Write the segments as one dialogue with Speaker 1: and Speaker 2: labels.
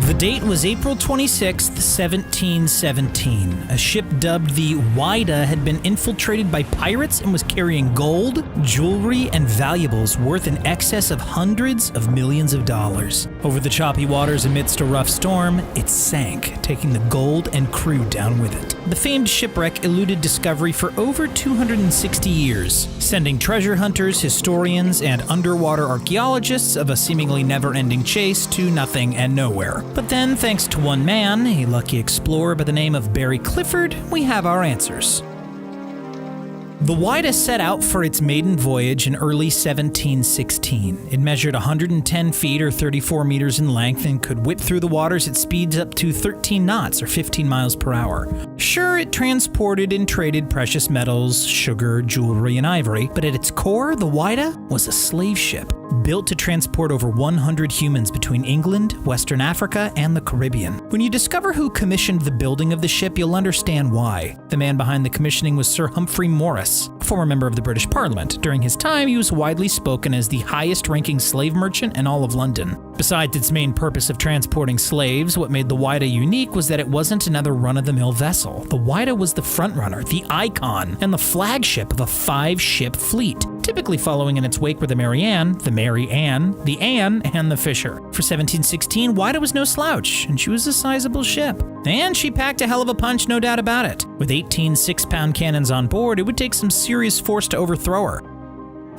Speaker 1: The date was April 26, 1717. A ship dubbed the Whydah had been infiltrated by pirates and was carrying gold, jewelry, and valuables worth in excess of hundreds of millions of dollars. Over the choppy waters amidst a rough storm, it sank, taking the gold and crew down with it. The famed shipwreck eluded discovery for over 260 years, sending treasure hunters, historians, and underwater archaeologists of a seemingly never-ending chase to nothing and nowhere. But then, thanks to one man, a lucky explorer by the name of Barry Clifford, we have our answers. The Whydah set out for its maiden voyage in early 1716. It measured 110 feet or 34 meters in length and could whip through the waters at speeds up to 13 knots or 15 miles per hour. Sure, it transported and traded precious metals, sugar, jewelry, and ivory, but at its core, the Whydah was a slave ship, built to transport over 100 humans between England, Western Africa, and the Caribbean. When you discover who commissioned the building of the ship, you'll understand why. The man behind the commissioning was Sir Humphrey Morris, a former member of the British Parliament. During his time, he was widely spoken as the highest-ranking slave merchant in all of London. Besides its main purpose of transporting slaves, what made the Whydah unique was that it wasn't another run-of-the-mill vessel. The Whydah was the frontrunner, the icon, and the flagship of a 5-ship fleet. Typically following in its wake were the Mary Ann, the Anne, and the Fisher. For 1716, Whydah was no slouch, and she was a sizable ship. And she packed a hell of a punch, no doubt about it. With 18 6-pound cannons on board, it would take some serious force to overthrow her.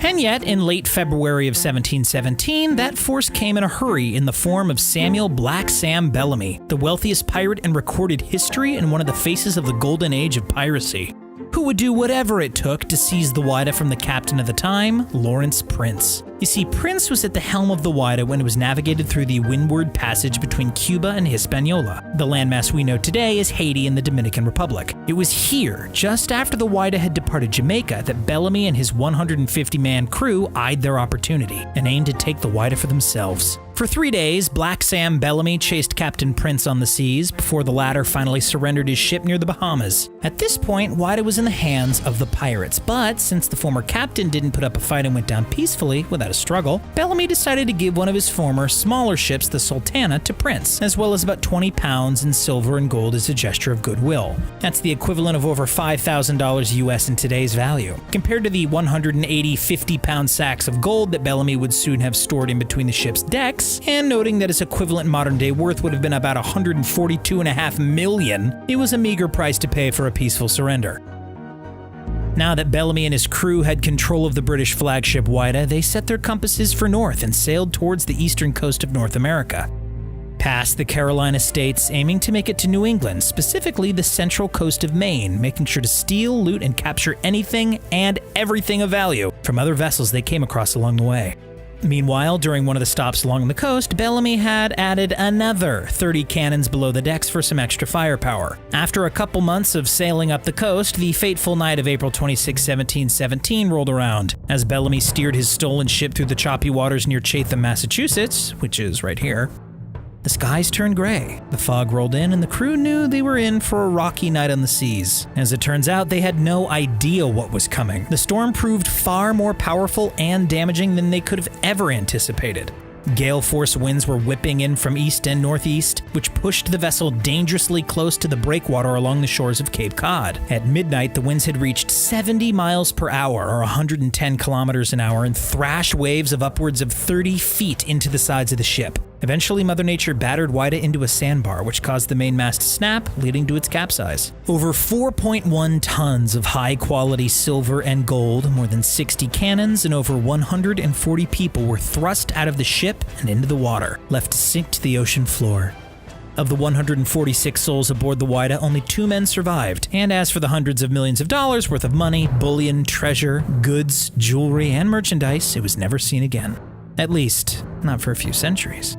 Speaker 1: And yet, in late February of 1717, that force came in a hurry in the form of Samuel Black Sam Bellamy, the wealthiest pirate in recorded history and one of the faces of the golden age of piracy, who would do whatever it took to seize the Whydah from the captain of the time, Lawrence Prince. You see, Prince was at the helm of the Whydah when it was navigated through the Windward Passage between Cuba and Hispaniola. The landmass we know today is Haiti and the Dominican Republic. It was here, just after the Whydah had departed Jamaica, that Bellamy and his 150-man crew eyed their opportunity and aimed to take the Whydah for themselves. For 3 days, Black Sam Bellamy chased Captain Prince on the seas before the latter finally surrendered his ship near the Bahamas. At this point, Whydah was in the hands of the pirates, but since the former captain didn't put up a fight and went down peacefully without a struggle, Bellamy decided to give one of his former, smaller ships, the Sultana, to Prince, as well as about 20 pounds in silver and gold as a gesture of goodwill. That's the equivalent of over $5,000 US in today's value, compared to the 180 50-pound sacks of gold that Bellamy would soon have stored in between the ship's decks, and noting that its equivalent modern-day worth would have been about $142.5 million, it was a meager price to pay for a peaceful surrender. Now that Bellamy and his crew had control of the British flagship Whydah, they set their compasses for north and sailed towards the eastern coast of North America, past the Carolina states, aiming to make it to New England, specifically the central coast of Maine, making sure to steal, loot, and capture anything and everything of value from other vessels they came across along the way. Meanwhile, during one of the stops along the coast, Bellamy had added another 30 cannons below the decks for some extra firepower. After a couple months of sailing up the coast, the fateful night of April 26, 1717 rolled around. As Bellamy steered his stolen ship through the choppy waters near Chatham, Massachusetts, which is right here, the skies turned gray. The fog rolled in, and the crew knew they were in for a rocky night on the seas. As it turns out, they had no idea what was coming. The storm proved far more powerful and damaging than they could have ever anticipated. Gale force winds were whipping in from east and northeast, which pushed the vessel dangerously close to the breakwater along the shores of Cape Cod. At midnight, the winds had reached 70 miles per hour, or 110 kilometers an hour, and thrashed waves of upwards of 30 feet into the sides of the ship. Eventually, Mother Nature battered Whydah into a sandbar, which caused the mainmast to snap, leading to its capsize. Over 4.1 tons of high-quality silver and gold, more than 60 cannons, and over 140 people were thrust out of the ship and into the water, left to sink to the ocean floor. Of the 146 souls aboard the Whydah, only 2 men survived. And as for the hundreds of millions of dollars worth of money, bullion, treasure, goods, jewelry, and merchandise, it was never seen again. At least, not for a few centuries.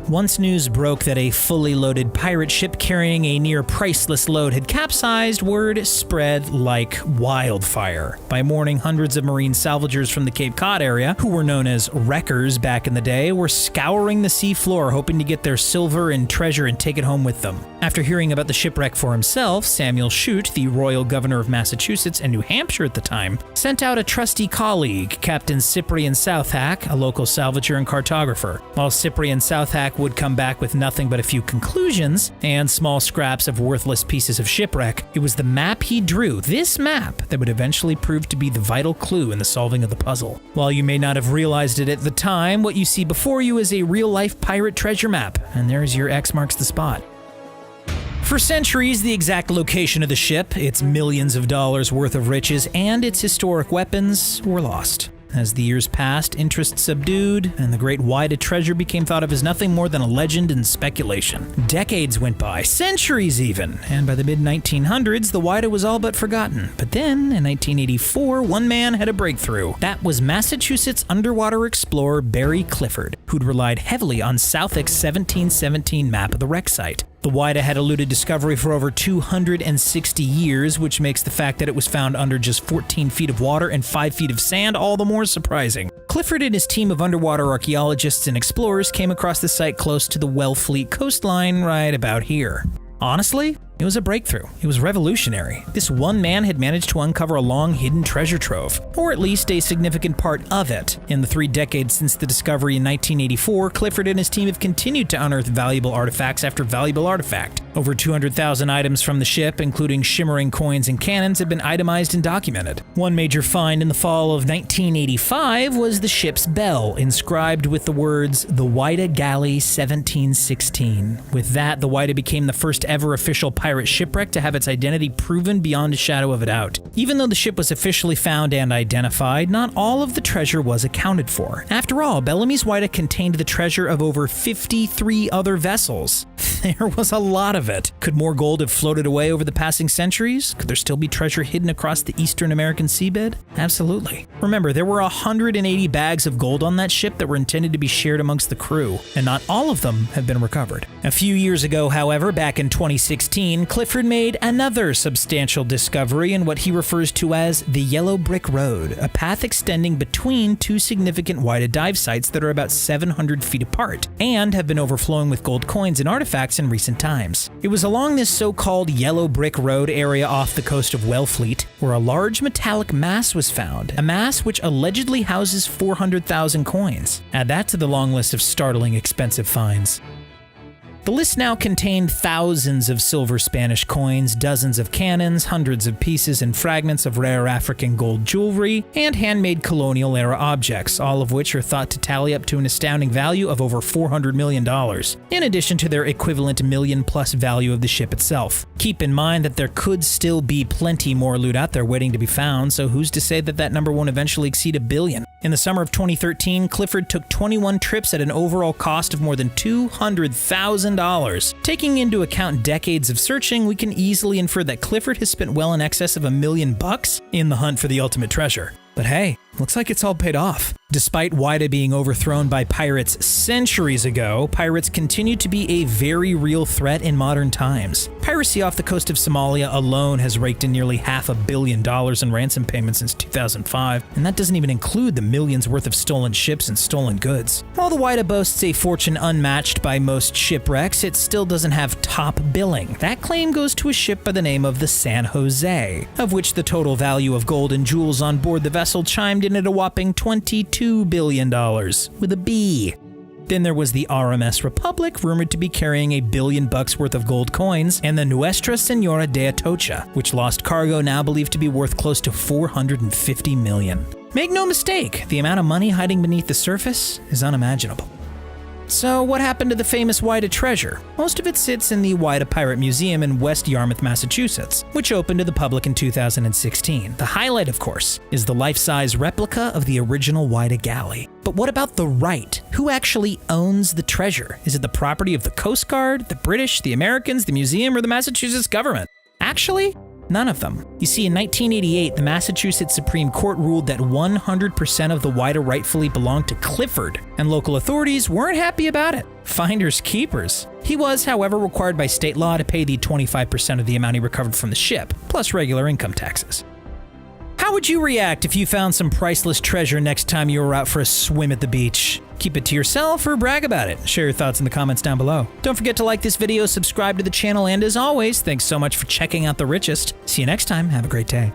Speaker 1: Once news broke that a fully loaded pirate ship carrying a near priceless load had capsized, word spread like wildfire. By morning, hundreds of marine salvagers from the Cape Cod area, who were known as wreckers back in the day, were scouring the sea floor hoping to get their silver and treasure and take it home with them. After hearing about the shipwreck for himself, Samuel Shute, the royal governor of Massachusetts and New Hampshire at the time, sent out a trusty colleague, Captain Cyprian Southhack, a local salvager and cartographer. While Cyprian Southhack book would come back with nothing but a few conclusions and small scraps of worthless pieces of shipwreck, it was the map he drew, this map, that would eventually prove to be the vital clue in the solving of the puzzle. While you may not have realized it at the time, what you see before you is a real-life pirate treasure map, and there's your X marks the spot. For centuries, the exact location of the ship, its millions of dollars worth of riches, and its historic weapons were lost. As the years passed, interest subdued, and the great Whydah treasure became thought of as nothing more than a legend and speculation. Decades went by, centuries even, and by the mid-1900s, the Whydah was all but forgotten. But then, in 1984, one man had a breakthrough. That was Massachusetts underwater explorer Barry Clifford, who'd relied heavily on Southwick's 1717 map of the wreck site. The Whydah had eluded discovery for over 260 years, which makes the fact that it was found under just 14 feet of water and 5 feet of sand all the more surprising. Clifford and his team of underwater archaeologists and explorers came across the site close to the Wellfleet coastline right about here. Honestly, it was a breakthrough. It was revolutionary. This one man had managed to uncover a long hidden treasure trove, or at least a significant part of it. In the 3 decades since the discovery in 1984, Clifford and his team have continued to unearth valuable artifacts after valuable artifact. Over 200,000 items from the ship, including shimmering coins and cannons, have been itemized and documented. One major find in the fall of 1985 was the ship's bell, inscribed with the words, "The Whydah Gally 1716. With that, the Whydah became the first ever official pirate shipwreck to have its identity proven beyond a shadow of a doubt. Even though the ship was officially found and identified, not all of the treasure was accounted for. After all, Bellamy's Whydah contained the treasure of over 53 other vessels. There was a lot of it. Could more gold have floated away over the passing centuries? Could there still be treasure hidden across the eastern American seabed? Absolutely. Remember, there were 180 bags of gold on that ship that were intended to be shared amongst the crew, and not all of them have been recovered. A few years ago, however, back in 2016, Clifford made another substantial discovery in what he refers to as the Yellow Brick Road, a path extending between 2 significant Whydah dive sites that are about 700 feet apart, and have been overflowing with gold coins and artifacts in recent times. It was along this so-called Yellow Brick Road area off the coast of Wellfleet where a large metallic mass was found, a mass which allegedly houses 400,000 coins. Add that to the long list of startling expensive finds. The list now contained thousands of silver Spanish coins, dozens of cannons, hundreds of pieces and fragments of rare African gold jewelry, and handmade colonial-era objects, all of which are thought to tally up to an astounding value of over $400 million, in addition to their equivalent million-plus value of the ship itself. Keep in mind that there could still be plenty more loot out there waiting to be found, so who's to say that that number won't eventually exceed $1 billion? In the summer of 2013, Clifford took 21 trips at an overall cost of more than $200,000. Taking into account decades of searching, we can easily infer that Clifford has spent well in excess of $1 million in the hunt for the ultimate treasure. But hey, looks like it's all paid off. Despite Whydah being overthrown by pirates centuries ago, pirates continue to be a very real threat in modern times. Piracy off the coast of Somalia alone has raked in nearly $500 million in ransom payments since 2005, and that doesn't even include the millions worth of stolen ships and stolen goods. While the Whydah boasts a fortune unmatched by most shipwrecks, it still doesn't have top billing. That claim goes to a ship by the name of the San Jose, of which the total value of gold and jewels on board the vessel chimed in at a whopping $22 billion, with a B. Then there was the RMS Republic, rumored to be carrying $1 billion worth of gold coins, and the Nuestra Señora de Atocha, which lost cargo now believed to be worth close to $450 million. Make no mistake, the amount of money hiding beneath the surface is unimaginable. So what happened to the famous Whydah treasure? Most of it sits in the Whydah Pirate Museum in West Yarmouth, Massachusetts, which opened to the public in 2016. The highlight, of course, is the life-size replica of the original Whydah Gally. But what about the right? Who actually owns the treasure? Is it the property of the Coast Guard, the British, the Americans, the museum, or the Massachusetts government? Actually, none of them. You see, in 1988, the Massachusetts Supreme Court ruled that 100% of the Whydah rightfully belonged to Clifford, and local authorities weren't happy about it. Finders keepers. He was, however, required by state law to pay the 25% of the amount he recovered from the ship, plus regular income taxes. How would you react if you found some priceless treasure next time you were out for a swim at the beach? Keep it to yourself or brag about it. Share your thoughts in the comments down below. Don't forget to like this video, subscribe to the channel, and as always, thanks so much for checking out The Richest. See you next time. Have a great day.